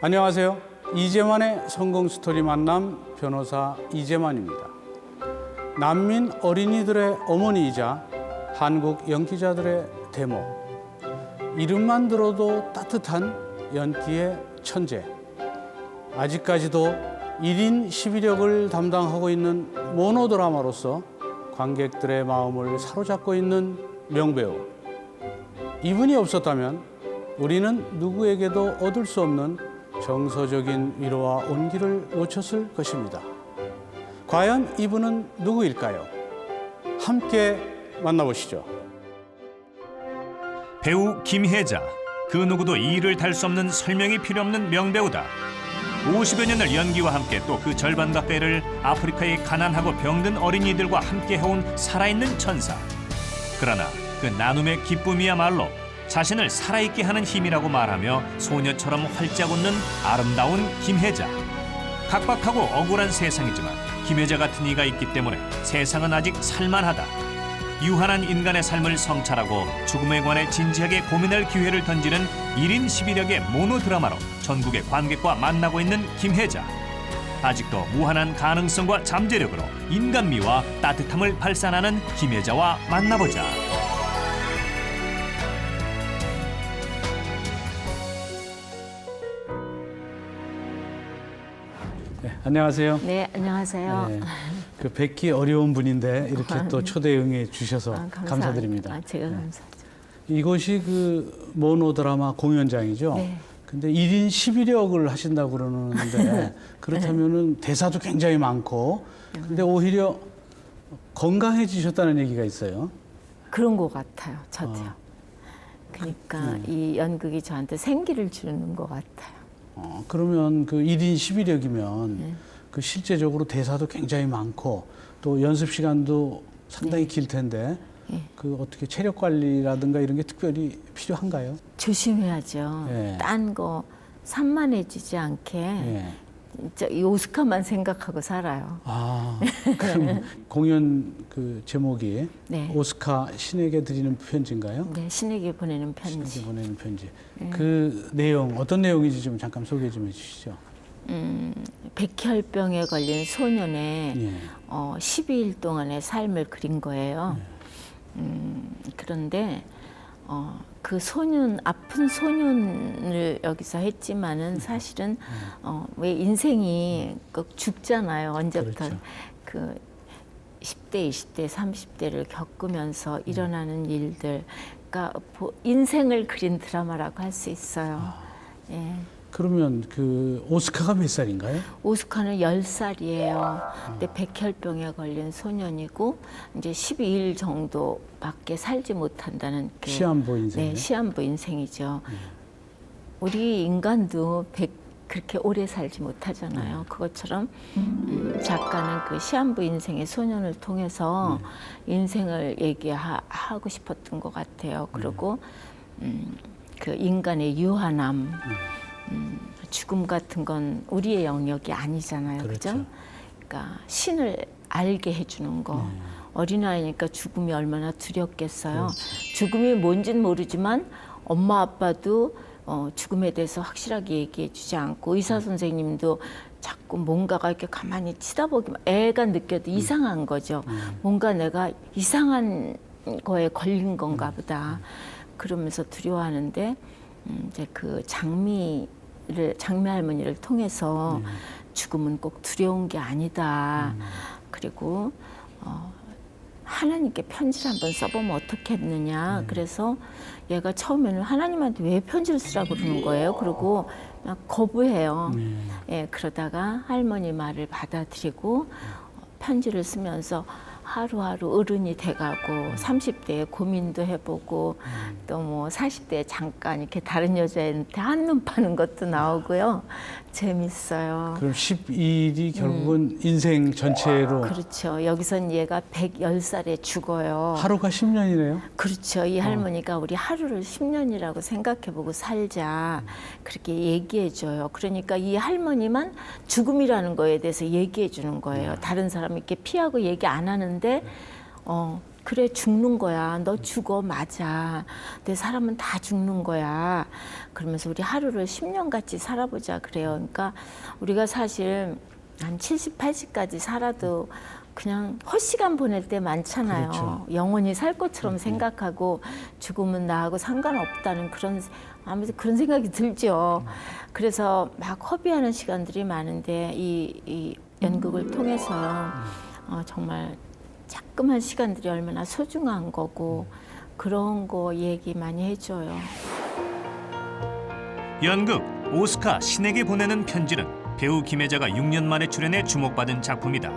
안녕하세요. 이재만의 성공 스토리 만남 변호사 이재만입니다. 난민 어린이들의 어머니이자 한국 연기자들의 대모. 이름만 들어도 따뜻한 연기의 천재. 아직까지도 1인 11역을 담당하고 있는 모노드라마로서 관객들의 마음을 사로잡고 있는 명배우. 이분이 없었다면 우리는 누구에게도 얻을 수 없는 정서적인 위로와 온기를 놓쳤을 것입니다. 과연 이분은 누구일까요? 함께 만나보시죠. 배우 김혜자. 그 누구도 이를 달 수 없는 설명이 필요 없는 명배우다. 50여 년을 연기와 함께 또 그 절반 가까이를 아프리카의 가난하고 병든 어린이들과 함께 해온 살아있는 천사. 그러나 그 나눔의 기쁨이야말로 자신을 살아있게 하는 힘이라고 말하며 소녀처럼 활짝 웃는 아름다운 김혜자. 각박하고 억울한 세상이지만 김혜자 같은 이가 있기 때문에 세상은 아직 살만하다. 유한한 인간의 삶을 성찰하고 죽음에 관해 진지하게 고민할 기회를 던지는 1인 11역의 모노드라마로 전국의 관객과 만나고 있는 김혜자. 아직도 무한한 가능성과 잠재력으로 인간미와 따뜻함을 발산하는 김혜자와 만나보자. 네, 안녕하세요. 네, 안녕하세요. 네, 그 뵙기 어려운 분인데 이렇게 또 초대 응해 주셔서 감사드립니다. 제가 감사하죠. 이곳이 그 모노드라마 공연장이죠. 네. 근데 1인 11역을 하신다고 그러는데 그렇다면은 대사도 굉장히 많고 근데 오히려 건강해지셨다는 얘기가 있어요. 그런 것 같아요, 저도요. 그러니까 이 연극이 저한테 생기를 주는 것 같아요. 그러면 그 1인 11역이면 그 실제적으로 대사도 굉장히 많고 또 연습 시간도 상당히 길 텐데 그 어떻게 체력 관리라든가 이런 게 특별히 필요한가요? 조심해야죠. 예. 딴 거 산만해지지 않게 예. 진짜 이 오스카만 생각하고 살아요. 그럼 공연 그 제목이 네. 오스카 신에게 드리는 편지인가요? 네, 신에게 보내는 편지. 신에게 보내는 편지. 그 내용 어떤 내용인지 좀 잠깐 소개 좀 해주시죠. 백혈병에 걸린 소년의 예. 12일 동안의 삶을 그린 거예요. 그런데 그 소년, 아픈 소년을 여기서 했지만은 사실은 왜 인생이 꼭 죽잖아요. 언제부터 그렇죠. 그 10대, 20대, 30대를 겪으면서 일어나는 일들, 그러니까 인생을 그린 드라마라고 할 수 있어요. 예. 그러면 그 오스카가 몇 살인가요? 오스카는 10살이에요. 근데 백혈병에 걸린 소년이고 이제 12일 정도밖에 살지 못한다는 그 시한부 인생. 네, 시한부 인생이죠. 우리 인간도 그렇게 오래 살지 못하잖아요. 그것처럼 작가는 그 시한부 인생의 소년을 통해서 인생을 얘기하고 싶었던 것 같아요. 그리고 그 인간의 유한함, 죽음 같은 건 우리의 영역이 아니잖아요. 그렇죠. 그죠? 그러니까 신을 알게 해주는 거. 어린아이니까 죽음이 얼마나 두렵겠어요. 죽음이 뭔진 모르지만 엄마 아빠도 죽음에 대해서 확실하게 얘기해 주지 않고 의사 선생님도 자꾸 뭔가가 이렇게 가만히 치다보기만 애가 느껴도 이상한 거죠. 뭔가 내가 이상한 거에 걸린 건가 보다. 그러면서 두려워하는데 이제 그 장미 할머니를 통해서 죽음은 꼭 두려운 게 아니다. 그리고 하나님께 편지를 한번 써보면 어떻겠느냐. 그래서 얘가 처음에는 하나님한테 왜 편지를 쓰라고 그러는 거예요. 그리고 막 거부해요. 예, 그러다가 할머니 말을 받아들이고 편지를 쓰면서 하루하루 어른이 돼가고 30대에 고민도 해보고 또 뭐 40대에 잠깐 이렇게 다른 여자한테 한눈 파는 것도 나오고요. 재밌어요. 그럼 12일이 결국은 인생 전체로 그렇죠. 여기선 얘가 110살에 죽어요. 하루가 10년이네요. 그렇죠. 이 할머니가 우리 하루를 10년이라고 생각해보고 살자 그렇게 얘기해줘요. 그러니까 이 할머니만 죽음이라는 거에 대해서 얘기해주는 거예요. 다른 사람 이렇게 피하고 얘기 안 하는데 그래 죽는 거야. 너 죽어 맞아. 내 사람은 다 죽는 거야. 그러면서 우리 하루를 10년 같이 살아보자 그래요. 그러니까 우리가 사실 한 70, 80까지 살아도 그냥 헛시간 보낼 때 많잖아요. 그렇죠. 영원히 살 것처럼 생각하고 죽으면 나하고 상관없다는 아무튼 그런 생각이 들죠. 그래서 막 허비하는 시간들이 많은데 이 연극을 통해서요. 정말 자그만 시간들이 얼마나 소중한 거고 그런 거 얘기 많이 해줘요. 연극 오스카 신에게 보내는 편지는 배우 김혜자가 6년 만에 출연해 주목받은 작품이다.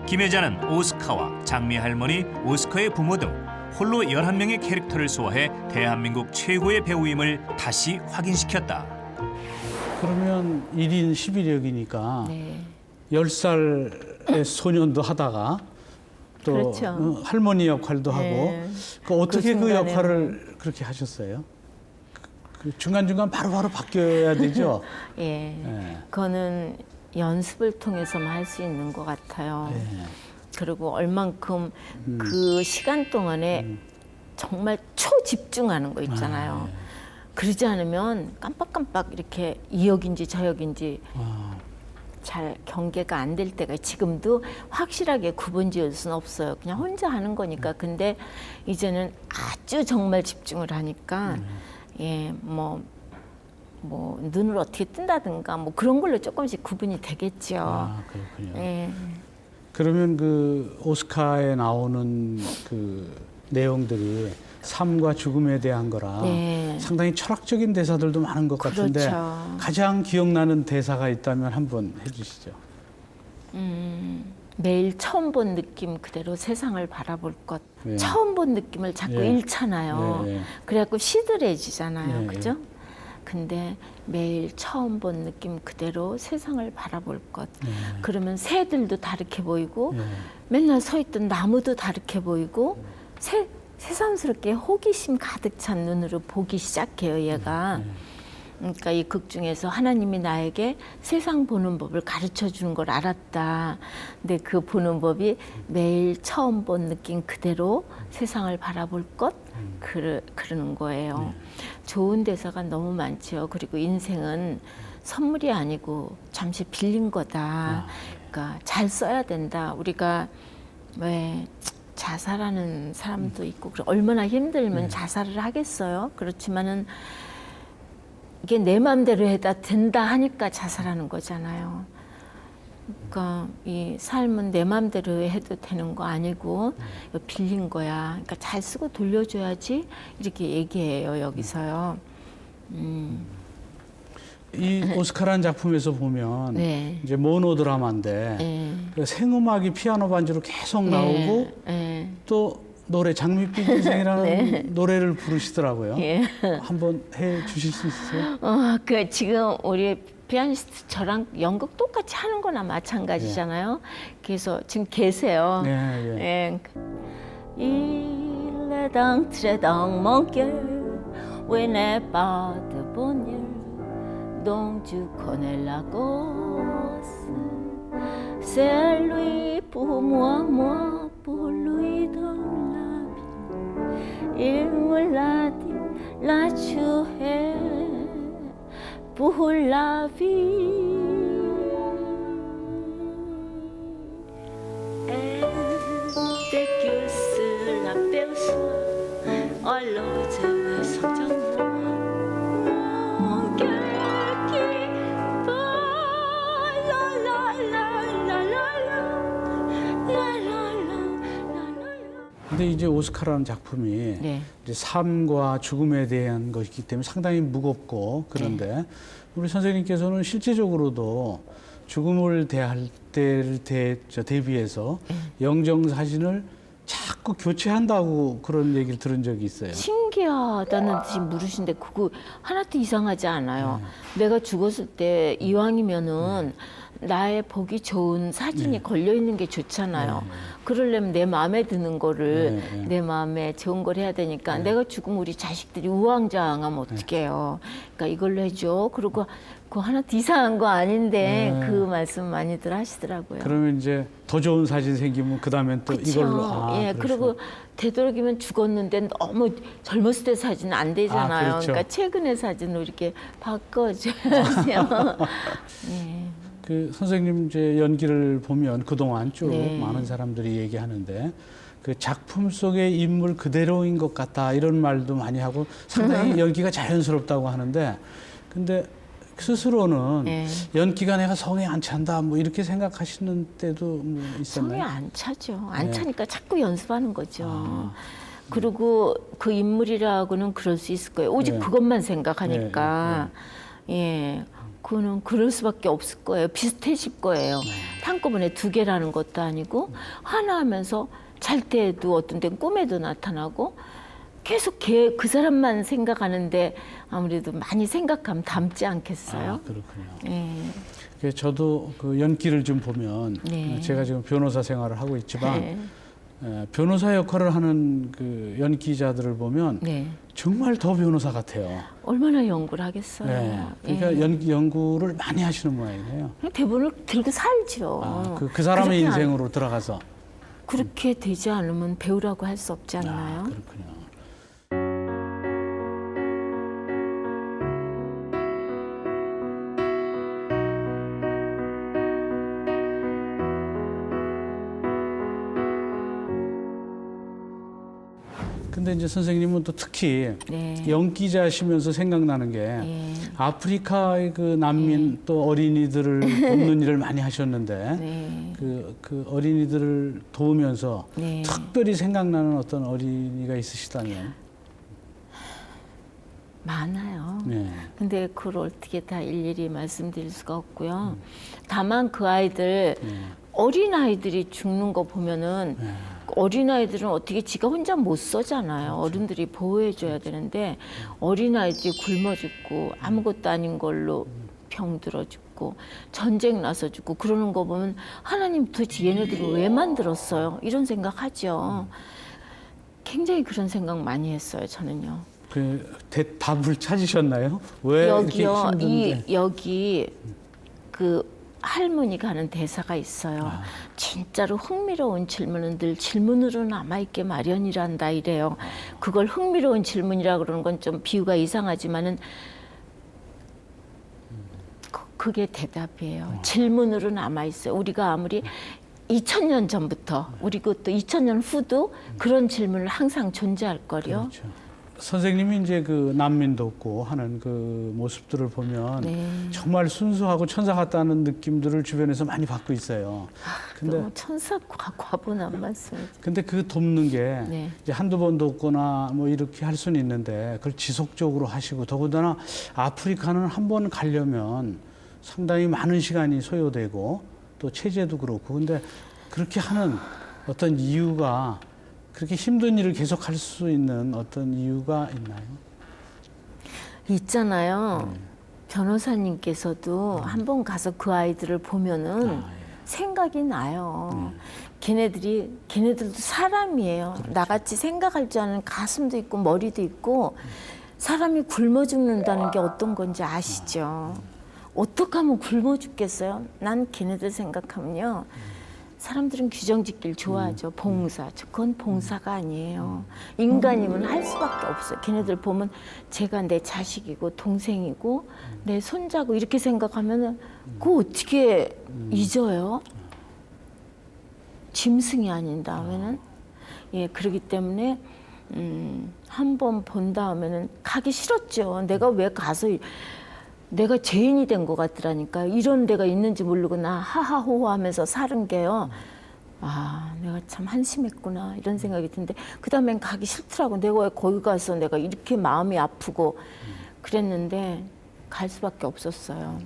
김혜자는 오스카와 장미 할머니, 오스카의 부모 등 홀로 11명의 캐릭터를 소화해 대한민국 최고의 배우임을 다시 확인시켰다. 그러면 1인 11역이니까 네. 10살의 소년도 하다가 또 그렇죠. 할머니 역할도 하고 네. 어떻게 그 순간에는 역할을 그렇게 하셨어요? 그 중간중간 바로바로 바뀌어야 되죠? 예. 예. 그거는 연습을 통해서만 할 수 있는 것 같아요. 예. 그리고 얼만큼 그 시간 동안에 정말 초집중하는 거 있잖아요. 아, 예. 그러지 않으면 깜빡깜빡 이렇게 이 역인지 저 역인지 아, 잘 경계가 안 될 때가 지금도 확실하게 구분 지을 수는 없어요. 그냥 혼자 하는 거니까. 근데 이제는 아주 정말 집중을 하니까 예, 뭐 눈을 어떻게 뜬다든가 뭐 그런 걸로 조금씩 구분이 되겠죠. 아, 그렇군요. 예. 그러면 그 오스카에 나오는 그 내용들이 삶과 죽음에 대한 거라 네. 상당히 철학적인 대사들도 많은 것 같은데 그렇죠. 가장 기억나는 대사가 있다면 한번 해주시죠. 매일 처음 본 느낌 그대로 세상을 바라볼 것. 예. 처음 본 느낌을 자꾸 예. 잃잖아요. 예, 예. 그래갖고 시들해지잖아요. 예, 그죠? 근데 매일 처음 본 느낌 그대로 세상을 바라볼 것. 그러면 새들도 다르게 보이고 예. 맨날 서 있던 나무도 다르게 보이고 새삼스럽게 호기심 가득 찬 눈으로 보기 시작해요, 얘가. 그러니까 이 극 중에서 하나님이 나에게 세상 보는 법을 가르쳐 주는 걸 알았다. 근데 그 보는 법이 매일 처음 본 느낌 그대로 세상을 바라볼 것 그러는 거예요. 좋은 대사가 너무 많죠. 그리고 인생은 선물이 아니고 잠시 빌린 거다. 그러니까 잘 써야 된다. 우리가 왜 자살하는 사람도 있고 얼마나 힘들면 자살을 하겠어요. 그렇지만은 이게 내 마음대로 해다 된다 하니까 자살하는 거잖아요. 그러니까 이 삶은 내 마음대로 해도 되는 거 아니고 이거 빌린 거야. 그러니까 잘 쓰고 돌려줘야지 이렇게 얘기해요 여기서요. 이 오스카라는 작품에서 보면 네. 이제 모노드라마인데 네. 그 생음악이 피아노 반주로 계속 나오고 네. 또 노래 장밋빛 인생이라는 네. 노래를 부르시더라고요. 예. 한번 해 주실 수 있으세요? 그 지금 우리 피아니스트 저랑 연극 똑같이 하는 거나 마찬가지잖아요. 그래서 지금 계세요. 네, 예. 예. Il est entré dans mon cœur, oui n'est pas de bonheur, donc tu connais la cause. C'est lui pour moi, moi pour lui dans la vie. Il me l'a dit, là tu es pour la vie. Et dès que cela perçoit, alors je me sens tellement mon cœur qui bat, la la la la la la la la la la. 근데 이제 오스카라는 작품이 네. 이제 삶과 죽음에 대한 것이기 때문에 상당히 무겁고 그런데 우리 선생님께서는 실제적으로도 죽음을 대할 때를 대비해서 영정 사진을 자꾸 교체한다고 그런 얘기를 들은 적이 있어요. 신기하다는 듯이 물으신데 그거 하나도 이상하지 않아요. 내가 죽었을 때 이왕이면은 나의 보기 좋은 사진이 네. 걸려 있는 게 좋잖아요. 네. 그러려면 내 마음에 드는 거를 네, 네. 내 마음에 좋은 걸 해야 되니까 내가 죽으면 우리 자식들이 우왕좌왕하면 어떡해요. 그러니까 이걸로 해줘. 그리고 그 하나 이상한 거 아닌데 네. 그 말씀 많이들 하시더라고요. 그러면 이제 더 좋은 사진 생기면 그 다음엔 또 그쵸. 이걸로 예, 그리고 되도록이면 죽었는데 너무 젊었을 때 사진은 안 되잖아요. 그렇죠. 그러니까 최근의 사진으로 이렇게 바꿔줘야죠. 예. 그 선생님 이제 연기를 보면 그동안 쭉 네. 많은 사람들이 얘기하는데 그 작품 속의 인물 그대로인 것 같다 이런 말도 많이 하고 상당히 연기가 자연스럽다고 하는데 근데 스스로는 네. 연기가 내가 성에 안 찬다 뭐 이렇게 생각하시는 때도 뭐 성에 있었나요? 안 차죠. 안 네. 차니까 자꾸 연습하는 거죠. 아. 그리고 그 인물이라고는 그럴 수 있을 거예요. 오직 네. 그것만 생각하니까. 예. 그거는 그럴 수밖에 없을 거예요. 비슷해질 거예요. 한꺼번에 두 개라는 것도 아니고 하나 하면서 잘 때도 어떤 때는 꿈에도 나타나고 계속 그 사람만 생각하는데 아무래도 많이 생각하면 닮지 않겠어요? 아, 그렇군요. 예. 그 저도 그 연기를 좀 보면 네. 제가 지금 변호사 생활을 하고 있지만 네. 변호사 역할을 하는 그 연기자들을 보면 네. 정말 더 변호사 같아요. 얼마나 연구를 하겠어요? 네. 그러니까 예. 연구를 많이 하시는 모양이네요. 그냥 대본을 들고 살죠. 아, 그 사람의 그렇게 안- 인생으로 들어가서. 그렇게 되지 않으면 배우라고 할 수 없지 않나요? 아, 그렇군요. 근데 이제 선생님은 또 특히 네. 연기자시면서 생각나는 게 예. 아프리카의 그 난민 또 어린이들을 돕는 일을 많이 하셨는데 네. 그 어린이들을 도우면서 네. 특별히 생각나는 어떤 어린이가 있으시다면? 많아요. 네. 근데 그걸 어떻게 다 일일이 말씀드릴 수가 없고요. 다만 그 아이들 어린 아이들이 죽는 거 보면은 네. 어린 아이들은 어떻게 지가 혼자 못 서잖아요. 어른들이 보호해 줘야 되는데 어린 아이들이 굶어 죽고 아무것도 아닌 걸로 병들어 죽고 전쟁 나서 죽고 그러는 거 보면 하나님 도대체 얘네들을 왜 만들었어요? 이런 생각하죠. 굉장히 그런 생각 많이 했어요. 저는요. 답을 찾으셨나요? 왜 이렇게 여기요, 힘든데? 여기 그 할머니가 하는 대사가 있어요. 진짜로 흥미로운 질문은 늘 질문으로 남아있게 마련이란다 이래요. 그걸 흥미로운 질문이라 그러는 건 좀 비유가 이상하지만은 그게 대답이에요. 질문으로 남아있어요. 우리가 아무리 2000년 전부터 우리 그것도 2000년 후도 그런 질문을 항상 존재할 거요. 그렇죠. 선생님이 이제 그 난민 돕고 하는 그 모습들을 보면 네. 정말 순수하고 천사 같다는 느낌들을 주변에서 많이 받고 있어요. 근데 너무 천사 과분한 말씀이죠. 근데 그 돕는 게 네. 이제 한두 번 돕거나 뭐 이렇게 할 수는 있는데 그걸 지속적으로 하시고 더군다나 아프리카는 한 번 가려면 상당히 많은 시간이 소요되고 또 체제도 그렇고 근데 그렇게 하는 어떤 이유가 그렇게 힘든 일을 계속 할 수 있는 어떤 이유가 있나요? 있잖아요. 변호사님께서도 한 번 가서 그 아이들을 보면은 생각이 나요. 걔네들도 사람이에요. 나같이 생각할 줄 아는 가슴도 있고 머리도 있고 사람이 굶어 죽는다는 게 어떤 건지 아시죠? 어떻게 하면 굶어 죽겠어요? 난 걔네들 생각하면요. 사람들은 규정 짓길 좋아하죠. 봉사. 그건 봉사가 아니에요. 인간이면 할 수밖에 없어요. 걔네들 보면 제가 내 자식이고 동생이고 내 손자고 이렇게 생각하면은 그거 어떻게 잊어요? 짐승이 아닌 다음에는. 예, 그렇기 때문에 한 번 본 다음에는 가기 싫었죠. 내가 왜 가서 내가 죄인이 된 것 같더라니까요. 이런 데가 있는지 모르고 나 하하호호 하면서 사는 게요. 아, 내가 참 한심했구나 이런 생각이 드는데 그 다음엔 가기 싫더라고. 내가 왜 거기 가서 내가 이렇게 마음이 아프고 그랬는데 갈 수밖에 없었어요.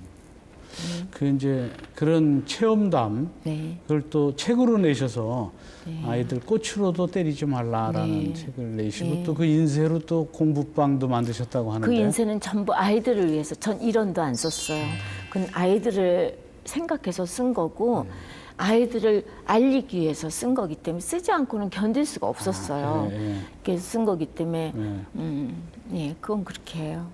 그 이제 그런 체험담 네. 그걸 또 책으로 내셔서 네. 아이들 꽃으로도 때리지 말라라는 네. 책을 내시고 네. 또 그 인쇄로 또 공부방도 만드셨다고 하는데 그 인쇄는 전부 아이들을 위해서 전 1원도 안 썼어요. 그건 아이들을 생각해서 쓴 거고 아이들을 알리기 위해서 쓴 거기 때문에 쓰지 않고는 견딜 수가 없었어요. 그래서 쓴 거기 때문에 예, 그건 그렇게 해요.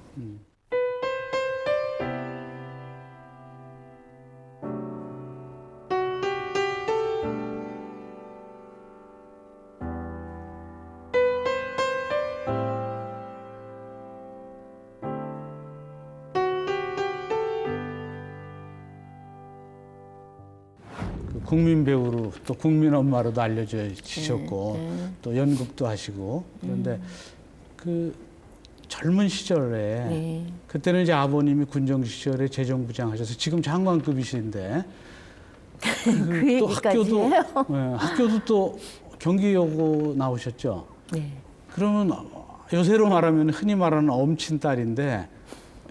국민 배우로 또 국민 엄마로도 알려지셨고 또 연극도 하시고 그런데 그 젊은 시절에 그때는 이제 아버님이 군정 시절에 재정부장 하셔서 지금 장관급이신데 그 또 얘기까지 해요? 학교도 또 경기여고 나오셨죠. 네. 그러면 요새로 말하면 흔히 말하는 엄친 딸인데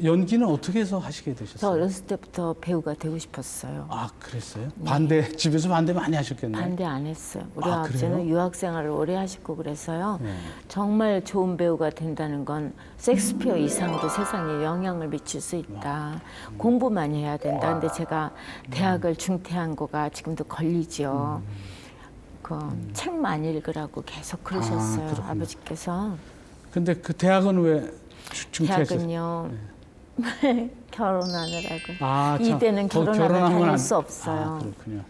연기는 어떻게 해서 하시게 저 되셨어요? 어렸을 때부터 배우가 되고 싶었어요. 아, 그랬어요? 반대, 집에서 반대 많이 하셨겠네요. 반대 안 했어요. 우리 아, 아버지는 그래요? 유학 생활을 오래 하시고 그래서요. 네. 정말 좋은 배우가 된다는 건 섹스피어 이상도 세상에 영향을 미칠 수 있다. 공부 많이 해야 된다. 근데 제가 대학을 중퇴한 거가 지금도 걸리죠. 그 책 많이 읽으라고 계속 그러셨어요. 그렇군요. 아버지께서. 근데 그 대학은 왜 중퇴하셨어요? 대학은요. 결혼하느라고. 아, 참. 이대는 거기 결혼하면 결혼하면 다닐 안- 수 없어요. 아, 그렇군요.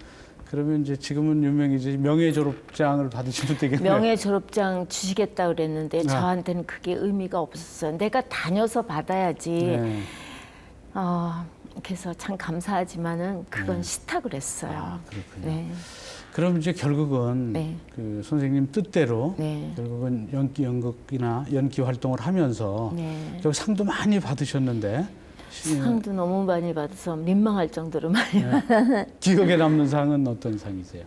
그러면 이제 지금은 유명이지 명예 졸업장을 받으시면 되겠네요. 명예 졸업장 주시겠다 그랬는데 저한테는 그게 의미가 없었어요. 내가 다녀서 받아야지. 네. 그래서 참 감사하지만은 그건 싫다고 그랬어요. 아, 그렇군요. 네. 그럼 이제 결국은 네. 그 선생님 뜻대로 네. 결국은 연기 연극이나 연기 활동을 하면서 네. 결국 상도 많이 받으셨는데 상도 너무 많이 받아서 민망할 정도로 많이 기억에 남는 상은 어떤 상이세요?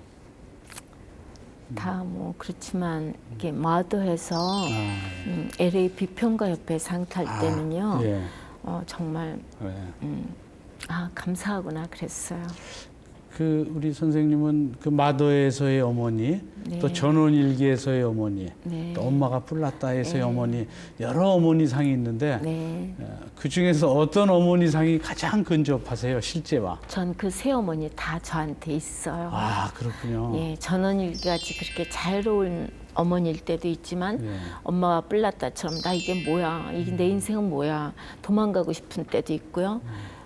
다 뭐 그렇지만 이게 마더해서 아, LA 비평가협회 상 탈 때는요. 예. 정말 예. 감사하구나 그랬어요. 그 우리 선생님은 그 마더에서의 어머니, 네. 또 전원일기에서의 어머니, 네. 또 엄마가 뿔났다에서의 어머니 여러 어머니 상이 있는데 네. 그 중에서 어떤 어머니 상이 가장 근접하세요 실제와? 전 그 세 어머니 다 저한테 있어요. 아 그렇군요. 예, 전원일기같이 그렇게 자유로운 어머니일 때도 있지만 예. 엄마가 뿔났다처럼 나 이게 뭐야, 이게 내 인생은 뭐야 도망가고 싶은 때도 있고요.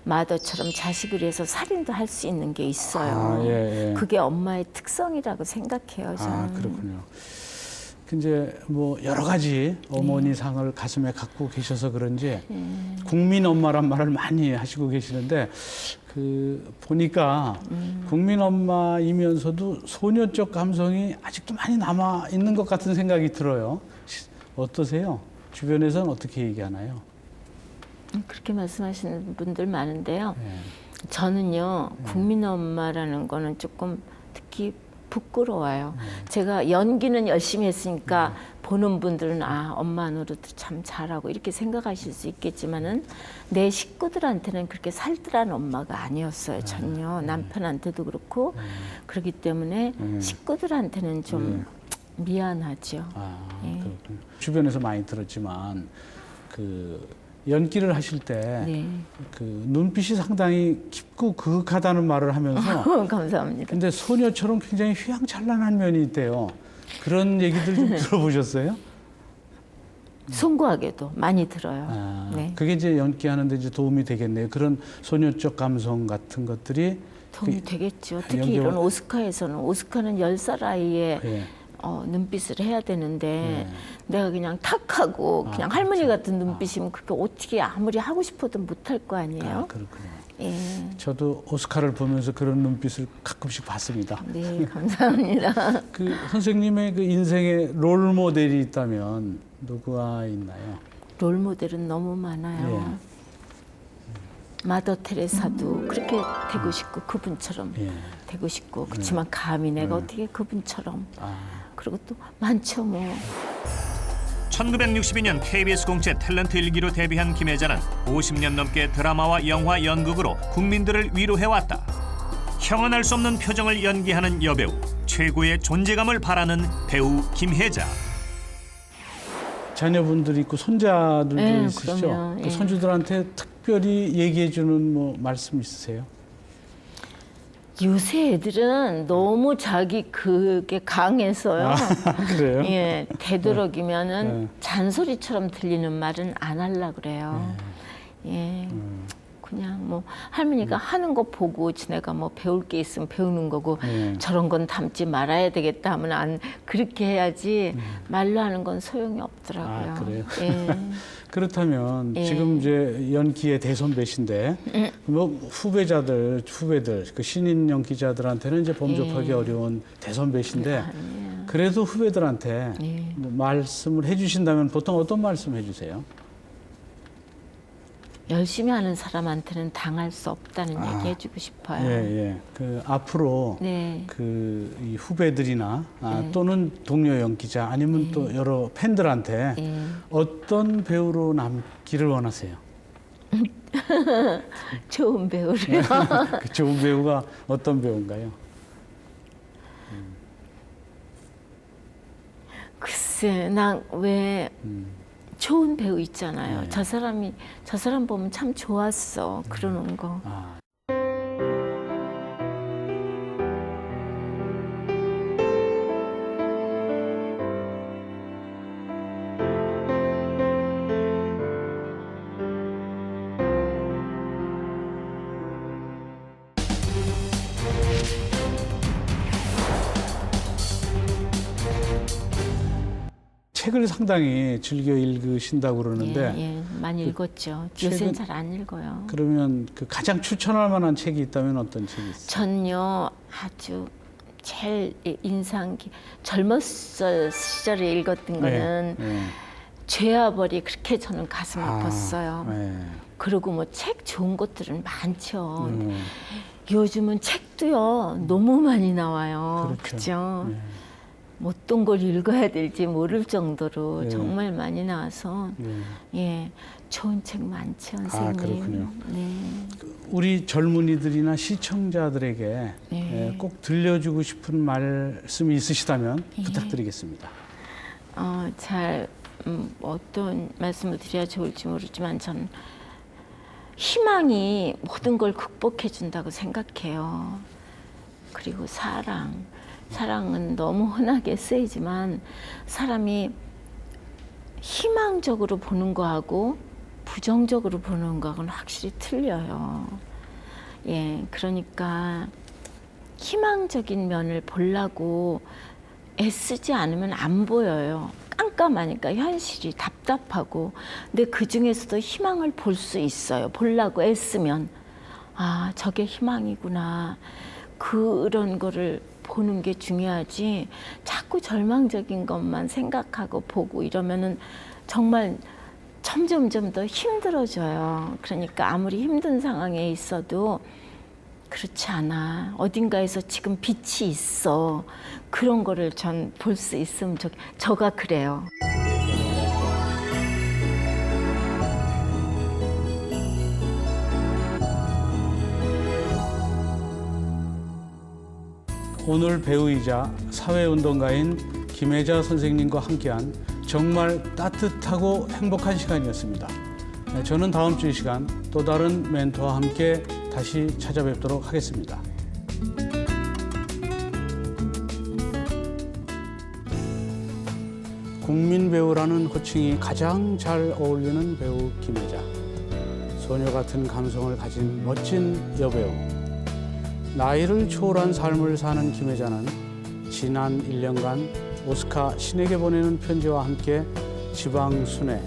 마더처럼 자식을 위해서 살인도 할 수 있는 게 있어요. 아, 예, 예. 그게 엄마의 특성이라고 생각해요. 저는. 아 그렇군요. 그 이제 뭐 여러 가지 어머니 상을 가슴에 갖고 계셔서 그런지 국민 엄마란 말을 많이 하시고 계시는데 그 보니까 국민 엄마이면서도 소녀적 감성이 아직도 많이 남아 있는 것 같은 생각이 들어요. 어떠세요? 주변에서는 어떻게 얘기하나요? 그렇게 말씀하시는 분들 많은데요. 예. 저는요, 국민 엄마라는 거는 조금 특히 부끄러워요. 제가 연기는 열심히 했으니까 보는 분들은 엄마 노릇도 참 잘하고 이렇게 생각하실 수 있겠지만은 내 식구들한테는 그렇게 살뜰한 엄마가 아니었어요. 전혀 남편한테도 그렇고 그렇기 때문에 식구들한테는 좀 미안하죠. 예. 그렇군요. 주변에서 많이 들었지만 그 연기를 하실 때 네. 그 눈빛이 상당히 깊고 그윽하다는 말을 하면서 감사합니다. 근데 소녀처럼 굉장히 휘황찬란한 면이 있대요. 그런 얘기들 좀 들어보셨어요? 송구하게도 많이 들어요. 네. 그게 이제 연기하는 데 이제 도움이 되겠네요. 그런 소녀적 감성 같은 것들이 도움이 되겠죠. 특히 연기- 이런 오스카에서는 오스카는 10살 아이의 예. 눈빛을 해야 되는데 내가 그냥 탁 하고 그냥 할머니 같은 눈빛이면 그게 어떻게 아무리 하고 싶어도 못할 거 아니에요? 그렇군요. 예. 저도 오스카를 보면서 그런 눈빛을 가끔씩 봤습니다. 네, 감사합니다. 그 선생님의 그 인생의 롤 모델이 있다면 누구가 있나요? 롤 모델은 너무 많아요. 마더 테레사도 그렇게 되고 싶고 그분처럼 예. 되고 싶고 그렇지만 감히 내가 어떻게 그분처럼 그리고 또 많죠 뭐. 1962년 KBS 공채 탤런트 일기로 데뷔한 김혜자는 50년 넘게 드라마와 영화, 연극으로 국민들을 위로해왔다. 형언할 수 없는 표정을 연기하는 여배우, 최고의 존재감을 바라는 배우 김혜자. 자녀분들이 있고 손자들도 네, 있으시죠? 그럼요. 그 예. 손주들한테 특별히 얘기해 주는 뭐 말씀 있으세요? 요새 애들은 너무 자기 그게 강해서요. 그래요? 예, 되도록이면은 네. 잔소리처럼 들리는 말은 안 하려 그래요. 예. 그냥 뭐 할머니가 하는 거 보고 지네가 뭐 배울 게 있으면 배우는 거고 저런 건 담지 말아야 되겠다 하면 안 그렇게 해야지 말로 하는 건 소용이 없더라고요. 아, 그래요? 예. 그렇다면 예. 지금 이제 연기의 대선배신데 뭐 후배들 그 신인 연기자들한테는 이제 범접하기 어려운 대선배신데 그래도 후배들한테 예. 뭐 말씀을 해주신다면 보통 어떤 말씀 해주세요? 열심히 하는 사람한테는 당할 수 없다는 얘기 해주고 싶어요. 예. 그 앞으로 네. 그 이 후배들이나 또는 동료 연기자 아니면 또 여러 팬들한테 어떤 배우로 남기를 원하세요? 좋은 배우를. 그 좋은 배우가 어떤 배우인가요? 글쎄, 난 왜 좋은 배우 있잖아요. 네. 저 사람 보면 참 좋았어. 그러는 거. 아. 책을 상당히 즐겨 읽으신다고 그러는데 예, 많이 읽었죠. 요새는 잘 안 읽어요. 그러면 그 가장 추천할 만한 책이 있다면 어떤 책이 있어요? 전요 아주 제일 젊었을 시절에 읽었던 거는 네. 죄와벌이 그렇게 저는 가슴 아팠어요. 네. 그리고 뭐 책 좋은 것들은 많죠. 요즘은 책도요 너무 많이 나와요. 그렇죠. 그죠? 네. 어떤 걸 읽어야 될지 모를 정도로 네. 정말 많이 나와서 네. 예 좋은 책 많죠, 선생님. 그렇군요. 네. 우리 젊은이들이나 시청자들에게 네. 꼭 들려주고 싶은 말씀이 있으시다면 부탁드리겠습니다. 어떤 말씀을 드려야 좋을지 모르지만 저는 희망이 모든 걸 극복해 준다고 생각해요. 그리고 사랑은 너무 흔하게 쓰이지만 사람이 희망적으로 보는 거하고 부정적으로 보는 거하고는 확실히 틀려요. 예, 그러니까 희망적인 면을 보려고 애쓰지 않으면 안 보여요. 깜깜하니까 현실이 답답하고. 근데 그 중에서도 희망을 볼 수 있어요. 보려고 애쓰면 아, 저게 희망이구나. 그런 거를 보는 게 중요하지 자꾸 절망적인 것만 생각하고 보고 이러면은 정말 점점점 더 힘들어져요. 그러니까 아무리 힘든 상황에 있어도 그렇지 않아. 어딘가에서 지금 빛이 있어. 그런 거를 전 볼 수 있으면 저가 그래요. 오늘 배우이자 사회운동가인 김혜자 선생님과 함께한 정말 따뜻하고 행복한 시간이었습니다. 저는 다음 주 이 시간 또 다른 멘토와 함께 다시 찾아뵙도록 하겠습니다. 국민 배우라는 호칭이 가장 잘 어울리는 배우 김혜자. 소녀 같은 감성을 가진 멋진 여배우. 나이를 초월한 삶을 사는 김혜자는 지난 1년간 오스카 신에게 보내는 편지와 함께 지방 순회,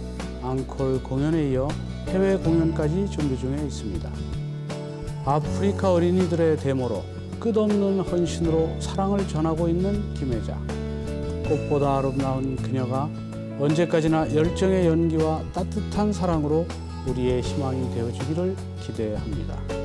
앙콜 공연에 이어 해외 공연까지 준비 중에 있습니다. 아프리카 어린이들의 데모로 끝없는 헌신으로 사랑을 전하고 있는 김혜자. 꽃보다 아름다운 그녀가 언제까지나 열정의 연기와 따뜻한 사랑으로 우리의 희망이 되어주기를 기대합니다.